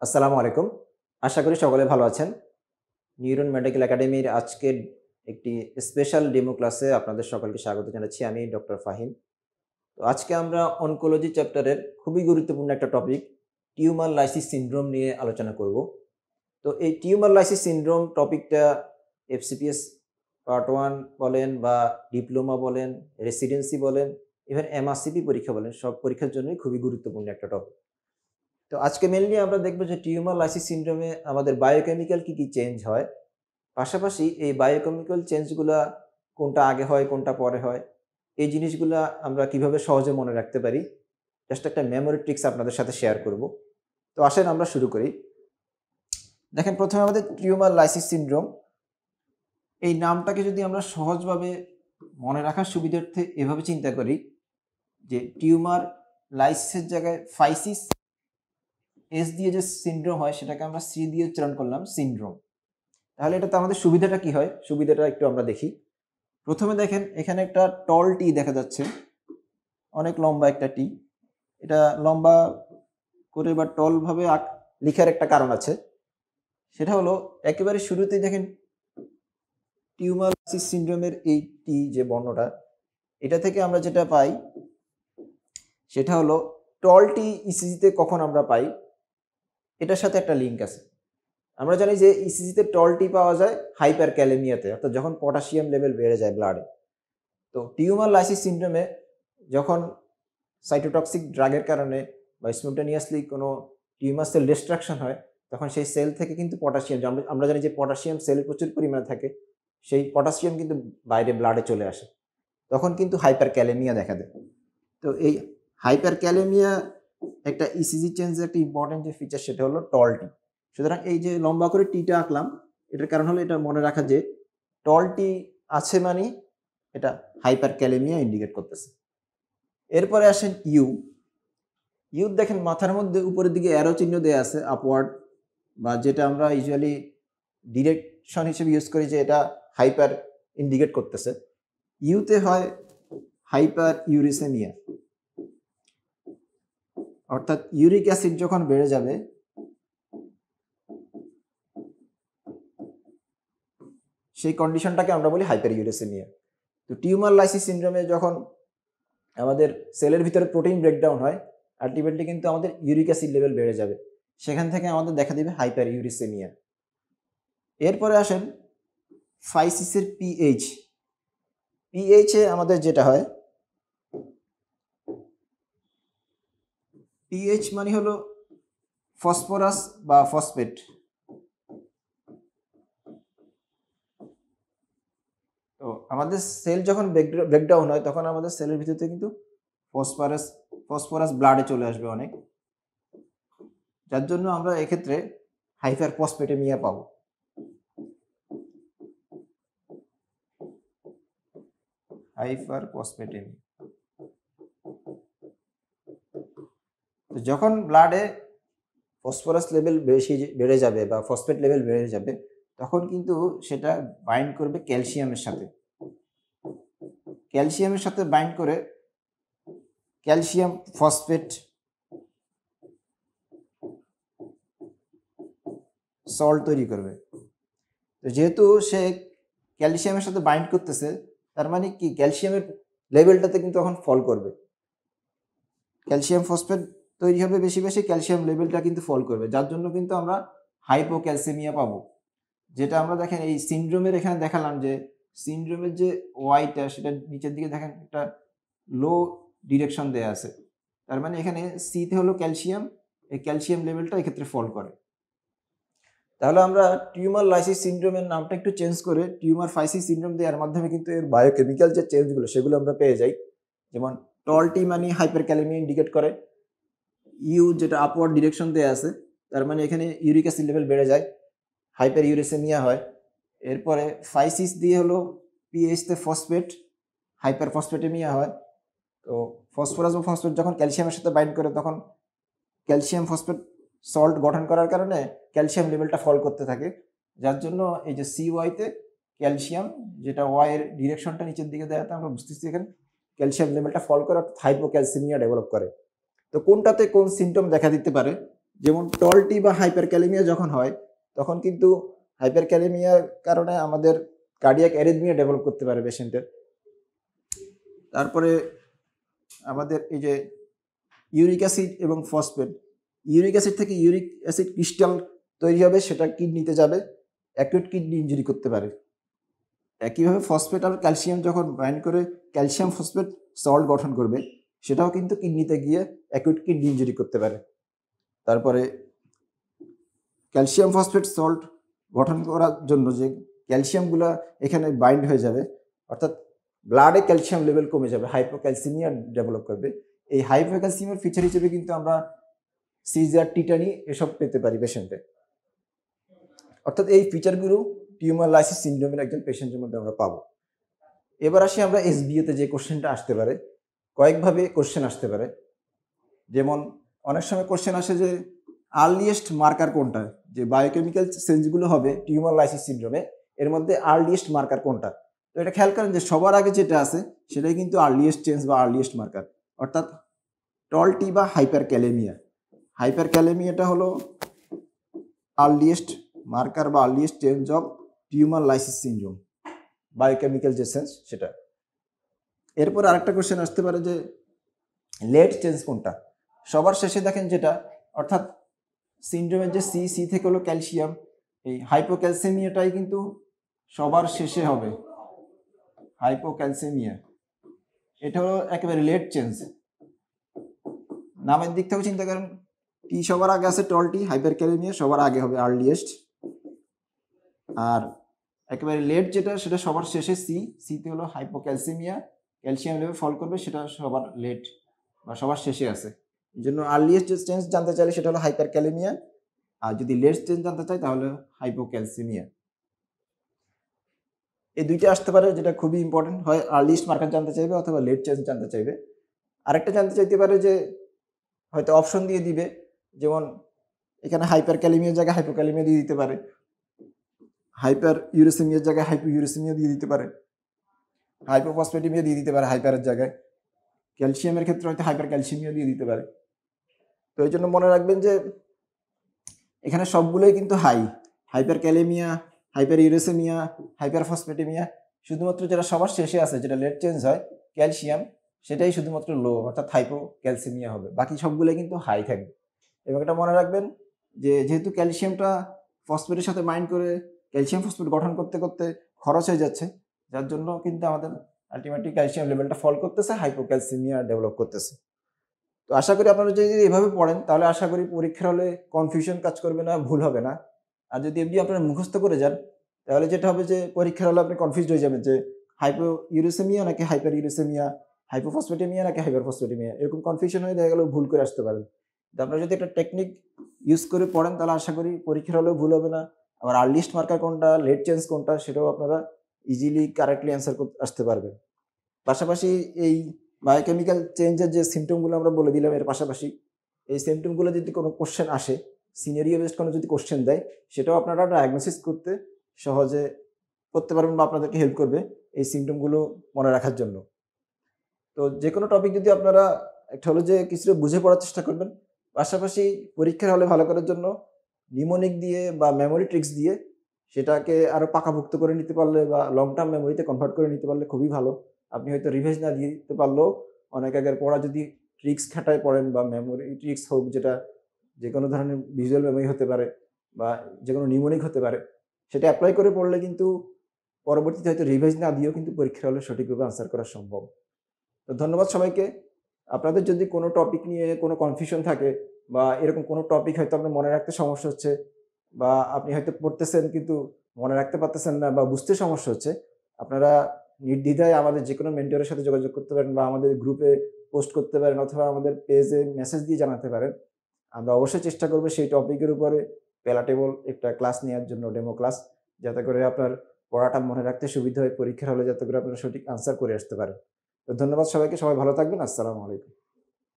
আসসালামু আলাইকুম। আশা করি সকলে ভালো আছেন। নিউরন মেডিকেল একাডেমির আজকের একটি স্পেশাল ডেমো ক্লাসে আপনাদের সকলকে স্বাগত জানাচ্ছি। আমি ডক্টর ফাহিম। তো আজকে আমরা অনকোলজি চ্যাপ্টারের খুবই গুরুত্বপূর্ণ একটা টপিক টিউমার লাইসিস সিনড্রোম নিয়ে আলোচনা করব। তো এই টিউমার লাইসিস সিনড্রোম টপিকটা এফসিপিএস পার্ট 1 বলেন বা ডিপ্লোমা বলেন, রেসিডেন্সি বলেন, ইভেন এমআরসিপি পরীক্ষা বলেন, সব পরীক্ষার জন্যই খুবই গুরুত্বপূর্ণ একটা টপিক। তো আজকে মেইনলি আমরা দেখব যে টিউমার লাইসিস সিনড্রোমে আমাদের বায়োকেমিক্যাল কি চেঞ্জ হয়। পাশাপাশি এই বায়োকেমিক্যাল চেঞ্জগুলা কোনটা আগে হয়, কোনটা পরে হয়, এই জিনিসগুলা আমরা কিভাবে সহজে মনে রাখতে পারি। জাস্ট একটা মেমোরি ট্রিক্স আপনাদের সাথে শেয়ার করব। তো আসেন আমরা শুরু করি। দেখেন প্রথমে আমাদের টিউমার লাইসিস সিনড্রোম এই নামটাকে যদি আমরা সহজভাবে মনে রাখার সুবিধার্থে এভাবে চিন্তা করি যে টিউমার লাইসিসের জায়গায় ফাইসিস এস দিয়ে যে সিনড্রোম হয় সেটাকে আমরা সি দিয়ে উচ্চারণ করলাম সিনড্রোম। তাহলে এটাতে আমাদের সুবিধাটা কি হয়, সুবিধাটা একটু আমরা দেখি। প্রথমে দেখেন এখানে একটা টল টি দেখা যাচ্ছে, অনেক লম্বা একটা টি। এটা লম্বা করে বা টল ভাবে লিখার একটা কারণ আছে। সেটা হলো একেবারে শুরুতেই দেখেন টিউমার লাইসিস সিনড্রোমের এই টি যে বর্ণটা, এটা থেকে আমরা যেটা পাই সেটা হলো টল টি ইসিজিতে কখন আমরা পাই, এটার সাথে একটা লিঙ্ক আছে। আমরা জানি যে ইসিজিতে টল টি পাওয়া যায় হাইপার ক্যালেমিয়াতে, অর্থাৎ যখন পটাশিয়াম লেভেল বেড়ে যায় ব্লাডে। তো টিউমার লাইসিস সিনড্রোমে যখন সাইটোটক্সিক ড্রাগের কারণে বা স্পন্টেনিয়াসলি কোনো টিউমার সেল ডিস্ট্রাকশন হয়, তখন সেই সেল থেকে কিন্তু পটাশিয়াম, আমরা জানি যে পটাশিয়াম সেল প্রচুর পরিমাণে থাকে, সেই পটাশিয়াম কিন্তু বাইরে ব্লাডে চলে আসে, তখন কিন্তু হাইপার ক্যালেমিয়া দেখা দেয়। তো এই হাইপার ক্যালেমিয়া একটা ইসিজি চেঞ্জের একটা ইম্পর্টেন্ট যে ফিচার সেটা হলো টল টি। সুতরাং এই যে লম্বা করে টিটা আঁকলাম, এটার কারণ হলো এটা মনে রাখা যে টল টি আছে মানে এটা হাইপার ক্যালেমিয়া ইন্ডিকেট করতেছে। এরপরে আসেন ইউ। ইউ দেখেন মাথার মধ্যে উপরের দিকে অ্যারো চিহ্ন দেওয়া আছে আপওয়ার্ড, বা যেটা আমরা ইউজুয়ালি ডিরেকশন হিসেবে ইউজ করি যে এটা হাইপার ইন্ডিকেট করতেছে। ইউতে হয় হাইপার ইউরিসেমিয়া, অর্থাৎ ইউরিক অ্যাসিড যখন বেড়ে যাবে সেই কন্ডিশনটাকে আমরা বলি হাইপার ইউরেসেমিয়া। তো টিউমার লাইসিস সিনড্রোমে যখন আমাদের সেলের ভিতরে প্রোটিন ব্রেকডাউন হয়, আলটিমেটলি কিন্তু আমাদের ইউরিক অ্যাসিড লেভেল বেড়ে যাবে, সেখান থেকে আমাদের দেখা দিবে হাইপার ইউরিসেমিয়া। এরপরে আসেন ফাইসিসের পিএইচ। পিএইচে আমাদের যেটা হয়, পিএইচ মানে হলো ফসফরাস বা ফসফেট। তো আমাদের সেল যখন ব্রেকডাউন হয় তখন আমাদের সেলের ভিতরে কিন্তু ফসফরাস ব্লাডে চলে আসবে অনেক, যার জন্য আমরা এক্ষেত্রে হাইপার ফসফেটেমিয়া পাবো। হাইপার ফসফেটেমিয়া যখন ব্লাডে ফসফরাস লেভেল বেড়ে যাবে বা ফসফেট লেভেল বেড়ে যাবে, তখন কিন্তু সেটা বাইন্ড করবে ক্যালসিয়ামের সাথে। ক্যালসিয়ামের সাথে বাইন্ড করে ক্যালসিয়াম ফসফেট সল্ট তৈরি করবে। তো যেহেতু সে ক্যালসিয়ামের সাথে বাইন্ড করতেছে, তার মানে কি ক্যালসিয়ামের লেভেলটাতে কিন্তু এখন ফল করবে, ক্যালসিয়াম ফসফেট তৈরি হবে বেশি বেশি, ক্যালসিয়াম লেভেলটা কিন্তু ফল করবে, যার জন্য কিন্তু আমরা হাইপোক্যালসেমিয়া পাবো। যেটা আমরা দেখেন এই সিনড্রোমের এখানে দেখালাম যে সিনড্রোমের যে ওয়াইটা সেটা নিচের দিকে দেখেন একটা লো ডিরেকশন দেয়া আছে, তার মানে এখানে সিতে হলো ক্যালসিয়াম, এই ক্যালসিয়াম লেভেলটা এক্ষেত্রে ফল করে। তাহলে আমরা টিউমার লাইসিস সিনড্রোমের নামটা একটু চেঞ্জ করে টিউমার ফাইসিস সিনড্রোম দেওয়ার মাধ্যমে কিন্তু এর বায়োকেমিক্যাল যে চেঞ্জগুলো সেগুলো আমরা পেয়ে যাই। যেমন টল টি মানে হাইপার ক্যালেমিয়া ইন্ডিকেট করে, ইউ যেটা আপওয়ার্ড ডিরেকশন দেয়া আছে, তার মানে এখানে ইউরিক অ্যাসিড লেভেল বেড়ে যায়, হাইপার ইউরেসেমিয়া হয়। এরপরে ফাইসিস দিয়ে হলো পিএইচতে ফসফেট, হাইপার ফসফেটেমিয়া হয়। তো ফসফরাস ও ফসফেট যখন ক্যালসিয়ামের সাথে বাইন্ড করে তখন ক্যালসিয়াম ফসফেট সল্ট গঠন করার কারণে ক্যালসিয়াম লেভেলটা ফল করতে থাকে, যার জন্য এই যে সি ওয়াইতে ক্যালসিয়াম, যেটা ওয়াই এর ডিরেকশনটা নিচের দিকে দেওয়াতে আমরা বুঝতেছি এখানে ক্যালসিয়াম লেভেলটা ফল করে হাইপোক্যালসেমিয়া ডেভেলপ করে। তো কোনটাতে কোন সিমটম দেখা দিতে পারে যেমন টলটি বা হাইপারক্যালেমিয়া যখন হয় তখন কিন্তু হাইপারক্যালেমিয়ার কারণে আমাদের কার্ডিয়াক অ্যারিথমিয়া ডেভেলপ করতে পারে পেশেন্টের। তারপরে আমাদের এই যে ইউরিক অ্যাসিড এবং ফসফেট, ইউরিক অ্যাসিড থেকে ইউরিক অ্যাসিড ক্রিস্টাল তৈরি হবে, সেটা কিডনিতে যাবে, অ্যাকিউট কিডনি ইনজুরি করতে পারে। একইভাবে ফসফেট আর ক্যালসিয়াম যখন বাইন্ড করে ক্যালসিয়াম ফসফেট সল্ট গঠন করবে, সেটাও কিন্তু কিডনিতে গিয়ে অ্যাকিউট কিডনি ইনজুরি করতে পারে। তারপরে ক্যালসিয়াম ফসফেট সল্ট গঠন করার জন্য যে ক্যালসিয়ামগুলো এখানে বাইন্ড হয়ে যাবে, অর্থাৎ ব্লাডে ক্যালসিয়াম লেভেল কমে যাবে, হাইপোক্যালসিমিয়া ডেভেলপ করবে। এই হাইপোক্যালসিমিয়ার ফিচার হিসেবে কিন্তু আমরা সিজার, টিটানি এসব পেতে পারি পেশেন্টে। অর্থাৎ এই ফিচারগুলো টিউমার লাইসিস সিনড্রোমের একজন পেশেন্টের মধ্যে আমরা পাবো। এবার আসি আমরা এসবিওতে যে কোশ্চেনটা আসতে পারে, কয়েকভাবে কোশ্চেন আসতে পারে। যেমন অনেক সময় কোশ্চেন আসে যে আর্লিয়েস্ট মার্কার কোনটা, যে বায়োকেমিক্যাল চেঞ্জগুলো হবে টিউমার লাইসিস সিনড্রোমে, এর মধ্যে আর্লিয়েস্ট মার্কার কোনটা। তো এটা খেয়াল করেন যে সবার আগে যেটা আছে সেটাই কিন্তু আর্লিয়েস্ট চেঞ্জ বা আর্লিয়েস্ট মার্কার, অর্থাৎ টলটি বা হাইপারক্যালেমিয়া। হাইপারক্যালেমিয়াটা হলো আর্লিয়েস্ট মার্কার বা earliest change of tumour lysis syndrome, biochemical যে চেঞ্জ সেটা। এরপর আরেকটা কোশ্চেন আসতে পারে যে লেট চেঞ্জ কোনটা। সবার শেষে দেখেন যেটা, অর্থাৎ সিনড্রোমের যে সি থেকে হলো ক্যালসিয়াম, এই হাইপোক্যালসেমিয়াটাই কিন্তু সবার শেষে হবে, হাইপোক্যালসেমিয়া। এটা হলো একেবারে লেট চেঞ্জ। নামের দিক থেকে চিন্তা করেন, টি সবার আগে আছে টলটি, হাইপারক্যালেমিয়া সবার আগে হবে আর্লিয়েস্ট, আর একেবারে লেট যেটা সেটা সবার শেষে সিতে হলো হাইপোক্যালসেমিয়া, ক্যালসিয়াম লেভেল ফল করবে, সেটা সবার লেট বা সবার শেষে আছে। এই জন্য আর্লিয়েস্ট যে চেঞ্জ জানতে চাইলে সেটা হলো হাইপারক্যালেমিয়া, আর যদি লেট চেঞ্জ জানতে চাই তাহলে হাইপোক্যালসেমিয়া। এই দুইটা আসতে পারে, যেটা খুবই ইম্পর্টেন্ট, হয় আর্লিয়েস্ট মার্কার জানতে চাইবে অথবা লেট চেঞ্জ জানতে চাইবে। আরেকটা জানতে চাইতে পারে যে হয়তো অপশন দিয়ে দিবে, যেমন এখানে হাইপারক্যালেমিয়ার জায়গায় হাইপোক্যালেমিয়া দিয়ে দিতে পারে, হাইপার ইউরেসেমিয়ার জায়গায় হাইপো ইউরেসেমিয়া দিয়ে দিতে পারে, হাইপোফসফেটিমিয়া দিয়ে দিতে পারে হাইপারের জায়গায়, ক্যালসিয়ামের ক্ষেত্রে হয়তো হাইপার ক্যালসিয়ামিয়া দিয়ে দিতে পারে। তো এই জন্য মনে রাখবেন যে এখানে সবগুলোই কিন্তু হাইপার ক্যালেমিয়া, হাইপার ইউরেসেমিয়া, হাইপার ফসফেটিমিয়া, শুধুমাত্র যেটা সবার শেষে আছে যেটা লেট চেঞ্জ হয় ক্যালসিয়াম, সেটাই শুধুমাত্র লো, অর্থাৎ হাইপো ক্যালসিমিয়া হবে, বাকি সবগুলোই কিন্তু হাই থাকবে। এবং এটা মনে রাখবেন যে যেহেতু ক্যালসিয়ামটা ফসফেটের সাথে বাইন্ড করে ক্যালসিয়াম ফসফেট গঠন করতে করতে খরচ হয়ে যাচ্ছে, যার জন্য কিন্তু আমাদের আলটিমেটলি ক্যালসিয়াম লেভেলটা ফল করতেছে, হাইপোক্যালসিমিয়া ডেভেলপ করতেছে। তো আশা করি আপনারা যদি এভাবে পড়েন তাহলে আশা করি পরীক্ষার হলে কনফিউশন কাজ করবে না, ভুল হবে না। আর যদি এমনি আপনারা মুখস্থ করে যান তাহলে যেটা হবে যে পরীক্ষার হলে আপনি কনফিউজ হয়ে যাবেন যে হাইপো ইউরেসেমিয়া নাকি হাইপার ইউরেসেমিয়া, হাইপোফসফেটেমিয়া নাকি হাইপারফসফেটেমিয়া, এরকম কনফিউশন হয়ে দেখা গেল ভুল করে আসতে পারেন। তো আপনারা যদি একটা টেকনিক ইউজ করে পড়েন তাহলে আশা করি পরীক্ষার হলেও ভুল হবে না। আবার আর্লিয়েস্ট মার্কার কোনটা, লেট চেঞ্জ কোনটা, সেটাও আপনারা ইজিলি কারেক্টলি অ্যান্সার করতে আসতে পারবেন। পাশাপাশি এই বায়োকেমিক্যাল চেঞ্জের যে সিমটমগুলো আমরা বলে দিলাম, এর পাশাপাশি এই সিমটমগুলো যদি কোনো কোশ্চেন আসে, সিনারিও বেসড কোনো যদি কোশ্চেন দেয়, সেটাও আপনারা ডায়াগনোসিস করতে সহজে করতে পারবেন বা আপনাদেরকে হেল্প করবে এই সিমটমগুলো মনে রাখার জন্য। তো যে কোনো টপিক যদি আপনারা একটা হলো যে কিছুটা বুঝে পড়ার চেষ্টা করবেন, পাশাপাশি পরীক্ষার হলে ভালো করার জন্য নিমোনিক দিয়ে বা মেমোরি ট্রিক্স দিয়ে সেটাকে আরও পাকাভুক্ত করে নিতে পারলে বা লং টার্ম মেমোরিতে কনভার্ট করে নিতে পারলে খুবই ভালো। আপনি হয়তো রিভাইজ না দিতে পারলেও অনেক আগের পড়া যদি ট্রিক্স খাটায় পড়েন বা মেমোরি ট্রিক্স হোক, যেটা যে কোনো ধরনের ভিজুয়াল মেমোরি হতে পারে বা যে কোনো নিমোনিক হতে পারে, সেটা অ্যাপ্লাই করে পড়লে কিন্তু পরবর্তীতে হয়তো রিভাইজ না দিয়েও কিন্তু পরীক্ষার হলে সঠিকভাবে আনসার করা সম্ভব। তো ধন্যবাদ সবাইকে। আপনাদের যদি কোনো টপিক নিয়ে কোনো কনফিউশন থাকে বা এরকম কোনো টপিক হয়তো আপনার মনে রাখতে সমস্যা হচ্ছে বা আপনি হয়তো পড়তেছেন কিন্তু মনে রাখতে পারতেছেন না বা বুঝতে সমস্যা হচ্ছে, আপনারা নির্দ্বিধায় আমাদের যে কোনো মেন্টরের সাথে যোগাযোগ করতে পারেন বা আমাদের গ্রুপে পোস্ট করতে পারেন অথবা আমাদের পেজে মেসেজ দিয়ে জানাতে পারেন। আমরা অবশ্যই চেষ্টা করব সেই টপিকের উপরে প্যালাটেবল একটা ক্লাস নেওয়ার জন্য, ডেমো ক্লাস, যাতে করে আপনার পড়াটা মনে রাখতে সুবিধা হয়, পরীক্ষার হলে যাতে করে আপনারা সঠিক আনসার করে আসতে পারেন। তো ধন্যবাদ সবাইকে, সবাই ভালো থাকবেন। আসসালামু আলাইকুম।